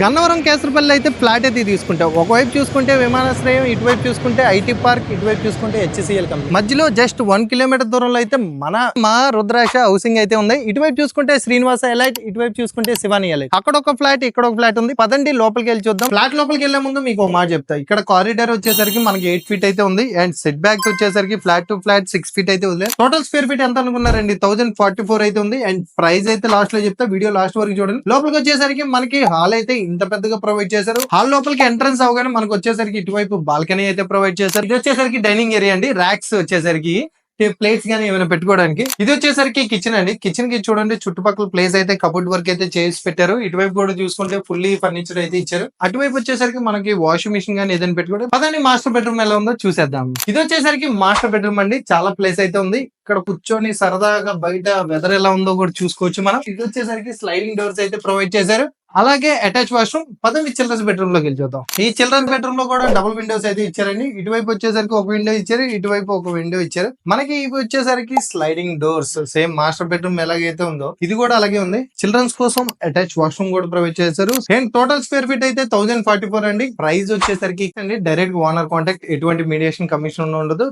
గన్నవరం కేసరపల్లి అయితే ఫ్లాట్ అయితే తీసుకుంటాం. ఒకవైపు చూసుకుంటే విమానాశ్రయం, ఇటువైపు చూసుకుంటే ఐటీ పార్క్, ఇటువైపు చూసుకుంటే హెచ్సిఎల్ కంపెనీ. మధ్యలో జస్ట్ 1 కిలోమీటర్ దూరంలో అయితే మా రుద్రాక్ష హౌసింగ్ అయితే ఉంది. ఇటువైపు చూసుకుంటే శ్రీనివాస ఎలైట్, ఇటువైపు చూసుకుంటే శివాని ఎలైట్. అక్కడ ఒక ఫ్లాట్, ఇక్కడ ఒక ఫ్లాట్ ఉంది. పదండి లోపలికి వెళ్ళి చూద్దాం. ఫ్లాట్ లోపలికి వెళ్లే ముందు మీకు ఒక మాట చెప్తా. ఇక్కడ కారిడార్ వచ్చేసరికి మనకి 8 ఫీట్ అయితే ఉంది. అండ్ సెట్ బ్యాక్స్ వచ్చేసరికి ఫ్లాట్ టు ఫ్లాట్ 6 ఫీట్ అయితే ఉంది. టోటల్ స్క్వేర్ ఫీట్ ఎంత అనుకున్నారండి? 1044 అయితే ఉంది. అండ్ ప్రైస్ అయితే లాస్ట్ లో చెప్తా, వీడియో లాస్ట్ వరకు చూడండి. లోపలికి వచ్చేసరికి మనకి హాల్ అయితే ఇంత పెద్దగా ప్రొవైడ్ చేశారు. హాల్ లోపలికి ఎంట్రన్స్ అవగానే మనకు వచ్చేసరికి ఇటువైపు బాల్కనీ అయితే ప్రొవైడ్ చేశారు. ఇది వచ్చేసరికి డైనింగ్ ఏరియా అండి. ర్యాక్స్ వచ్చేసరికి ప్లేట్స్ గానీ ఏమైనా పెట్టుకోవడానికి. ఇది వచ్చేసరికి కిచెన్ అండి. కిచెన్ కి చూడండి చుట్టుపక్కల ప్లేస్ అయితే కబోర్డ్ వర్క్ అయితే చేసి పెట్టారు. ఇటువైపు కూడా చూసుకుంటే ఫుల్లీ ఫర్నిచర్ అయితే ఇచ్చారు. అటువైపు వచ్చేసరికి మనకి వాషింగ్ మిషన్ గానీ ఏదైనా పెట్టుకోవడం. పదండి మాస్టర్ బెడ్రూమ్ ఎలా ఉందో చూసేద్దాం. ఇది వచ్చేసరికి మాస్టర్ బెడ్రూమ్ అండి. చాలా ప్లేస్ అయితే ఉంది. ఇక్కడ కూర్చొని సరదాగా బయట వెదర్ ఎలా ఉందో కూడా చూసుకోవచ్చు మనం. ఇది వచ్చేసరికి స్లైడింగ్ డోర్స్ అయితే ప్రొవైడ్ చేశారు. అలాగే అటాచ్ వాష్రూమ్. పదండి చిల్డ్రన్స్ బెడ్రూమ్ లోకి వెళ్ళి చూద్దాం. ఈ చిల్డ్రన్స్ బెడ్రూమ్ లో కూడా డబుల్ విండోస్ అయితే ఇచ్చారండి. ఇటువైపు వచ్చేసరికి ఒక విండో ఇచ్చారు, ఇటువైపు ఒక విండో ఇచ్చారు. మనకి ఇవి వచ్చేసరికి sliding doors. Same master bedroom ఎలాగైతే ఉందో ఇది కూడా అలాగే ఉంది. చిల్డ్రన్స్ కోసం అటాచ్ వాష్రూమ్ కూడా ప్రొవైడ్ చేశారు. అండ్ టోటల్ స్క్వేర్ ఫీట్ అయితే 1044 అండి. ప్రైస్ వచ్చేసరికి డైరెక్ట్ ఓనర్ కాంటాక్ట్, ఎటువంటి మీడియేషన్ కమిషన్ ఉండదు.